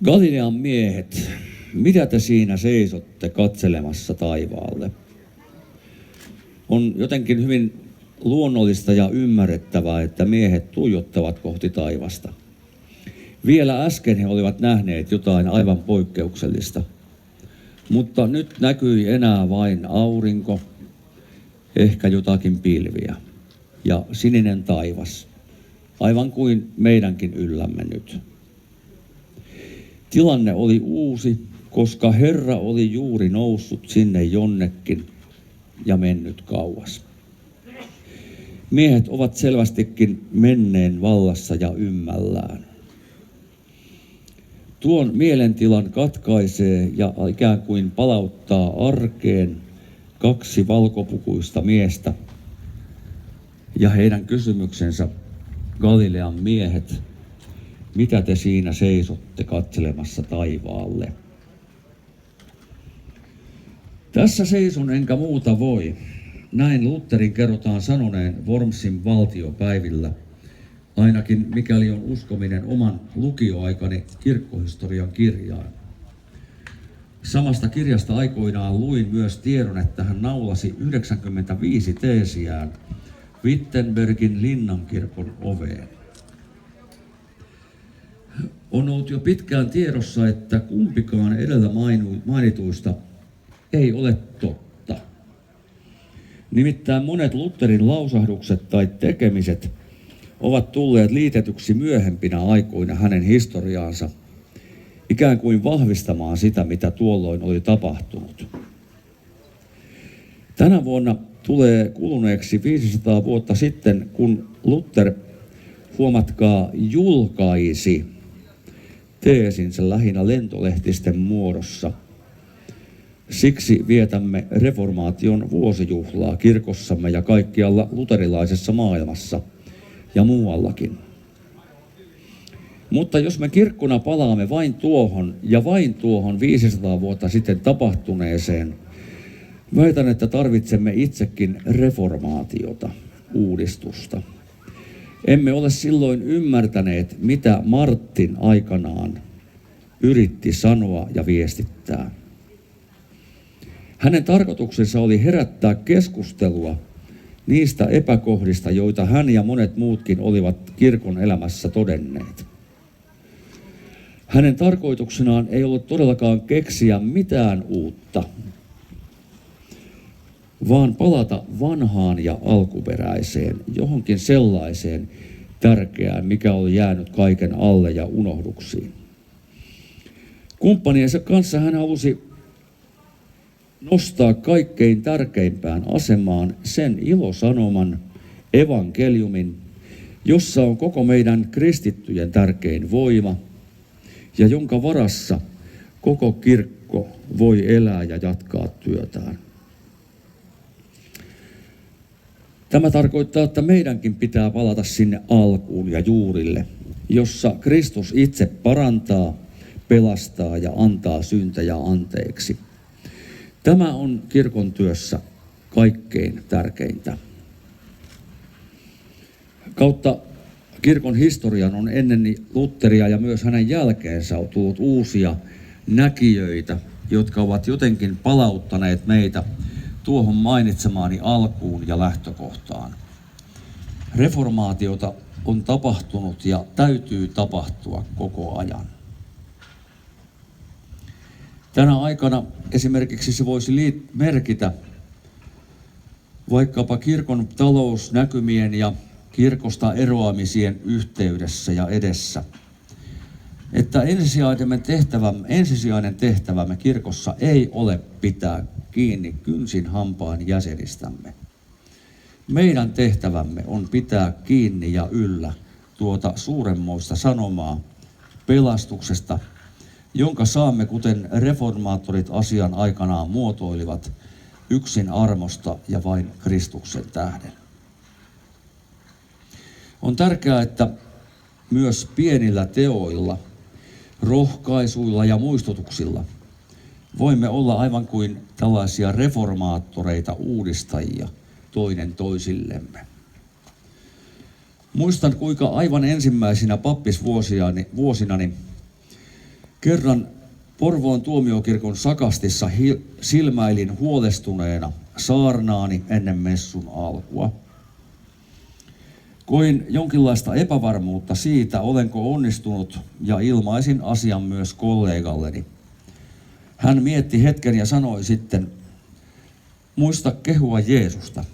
Galilean miehet, mitä te siinä seisotte katselemassa taivaalle? On jotenkin hyvin luonnollista ja ymmärrettävää, että miehet tuijottavat kohti taivasta. Vielä äsken he olivat nähneet jotain aivan poikkeuksellista, mutta nyt näkyi enää vain aurinko, ehkä jotakin pilviä ja sininen taivas, aivan kuin meidänkin yllämme nyt. Tilanne oli uusi, koska Herra oli juuri noussut sinne jonnekin ja mennyt kauas. Miehet ovat selvästikin menneen vallassa ja ymmällään. Tuon mielentilan katkaisee ja ikään kuin palauttaa arkeen kaksi valkopukuista miestä ja heidän kysymyksensä: Galilean miehet, mitä te siinä seisotte katselemassa taivaalle? Tässä seison enkä muuta voi. Näin Lutherin kerrotaan sanoneen Wormsin valtiopäivillä, ainakin mikäli on uskominen oman lukioaikani kirkkohistorian kirjaan. Samasta kirjasta aikoinaan luin myös tiedon, että hän naulasi 95 teesiään Wittenbergin linnankirkon oveen. On ollut jo pitkään tiedossa, että kumpikaan edellä mainituista ei ole totta. Nimittäin monet Lutherin lausahdukset tai tekemiset ovat tulleet liitetyksi myöhempinä aikoina hänen historiaansa, ikään kuin vahvistamaan sitä, mitä tuolloin oli tapahtunut. Tänä vuonna tulee kuluneeksi 500 vuotta sitten, kun Luther, huomatkaa, julkaisi teesinsä lähinnä lentolehtisten muodossa. Siksi vietämme reformaation vuosijuhlaa kirkossamme ja kaikkialla luterilaisessa maailmassa ja muuallakin. Mutta jos me kirkkona palaamme vain tuohon 500 vuotta sitten tapahtuneeseen, väitän, että tarvitsemme itsekin reformaatiota, uudistusta. Emme ole silloin ymmärtäneet, mitä Martin aikanaan yritti sanoa ja viestittää. Hänen tarkoituksensa oli herättää keskustelua niistä epäkohdista, joita hän ja monet muutkin olivat kirkon elämässä todenneet. Hänen tarkoituksenaan ei ollut todellakaan keksiä mitään uutta, vaan palata vanhaan ja alkuperäiseen, johonkin sellaiseen tärkeään, mikä oli jäänyt kaiken alle ja unohduksiin. Kumppaniensa kanssa hän halusi nostaa kaikkein tärkeimpään asemaan sen ilosanoman, evankeliumin, jossa on koko meidän kristittyjen tärkein voima ja jonka varassa koko kirkko voi elää ja jatkaa työtään. Tämä tarkoittaa, että meidänkin pitää palata sinne alkuun ja juurille, jossa Kristus itse parantaa, pelastaa ja antaa syntejä anteeksi. Tämä on kirkon työssä kaikkein tärkeintä. Kautta kirkon historian on ennen Lutheria ja myös hänen jälkeensä on tullut uusia näkijöitä, jotka ovat jotenkin palauttaneet meitä tuohon mainitsemaani alkuun ja lähtökohtaan. Reformaatiota on tapahtunut ja täytyy tapahtua koko ajan. Tänä aikana esimerkiksi se voisi merkitä vaikkapa kirkon talousnäkymien ja kirkosta eroamisien yhteydessä ja edessä, että ensisijainen tehtävämme kirkossa ei ole pitää kiinni kynsin hampain jäsenistämme. Meidän tehtävämme on pitää kiinni ja yllä tuota suuremmoista sanomaa pelastuksesta, jonka saamme, kuten reformaattorit asian aikanaan muotoilivat, yksin armosta ja vain Kristuksen tähden. On tärkeää, että myös pienillä teoilla, rohkaisuilla ja muistutuksilla voimme olla aivan kuin tällaisia reformaattoreita, uudistajia toinen toisillemme. Muistan, kuinka aivan ensimmäisinä pappisvuosinani Kerran Porvoon tuomiokirkon sakastissa silmäilin huolestuneena saarnaani ennen messun alkua. Koin jonkinlaista epävarmuutta siitä, olenko onnistunut, ja ilmaisin asian myös kollegalleni. Hän mietti hetken ja sanoi sitten, muista kehua Jeesusta.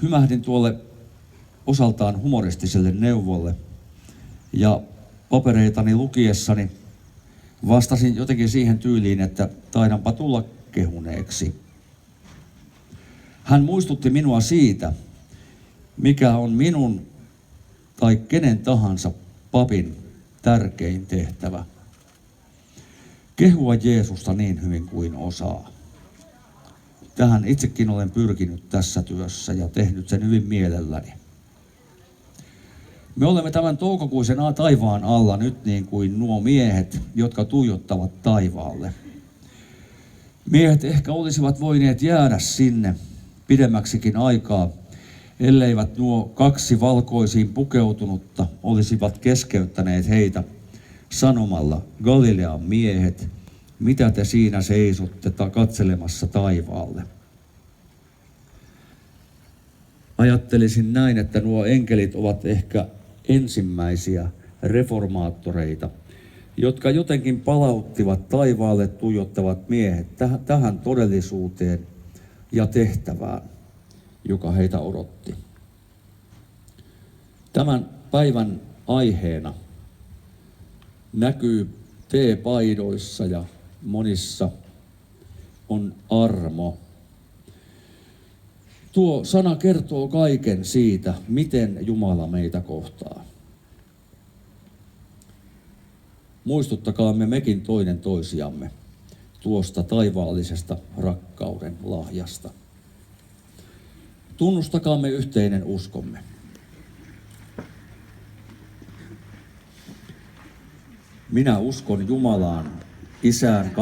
Hymähdin tuolle osaltaan humoristiselle neuvolle ja papereitani lukiessani vastasin jotenkin siihen tyyliin, että taidanpa tulla kehuneeksi. Hän muistutti minua siitä, mikä on minun tai kenen tahansa papin tärkein tehtävä. Kehua Jeesusta niin hyvin kuin osaa. Tähän itsekin olen pyrkinyt tässä työssä ja tehnyt sen hyvin mielelläni. Me olemme tämän toukokuisen taivaan alla nyt niin kuin nuo miehet, jotka tuijottavat taivaalle. Miehet ehkä olisivat voineet jäädä sinne pidemmäksikin aikaa, elleivät nuo kaksi valkoisiin pukeutunutta olisivat keskeyttäneet heitä sanomalla, Galilean miehet, mitä te siinä seisotte katselemassa taivaalle? Ajattelisin näin, että nuo enkelit ovat ehkä ensimmäisiä reformaattoreita, jotka jotenkin palauttivat taivaalle tuijottavat miehet tähän todellisuuteen ja tehtävään, joka heitä odotti. Tämän päivän aiheena näkyy teepaidoissa ja monissa on armo. Tuo sana kertoo kaiken siitä, miten Jumala meitä kohtaa. Muistuttakaamme mekin toinen toisiamme tuosta taivaallisesta rakkauden lahjasta. Tunnustakaamme yhteinen uskomme. Minä uskon Jumalaan, Isään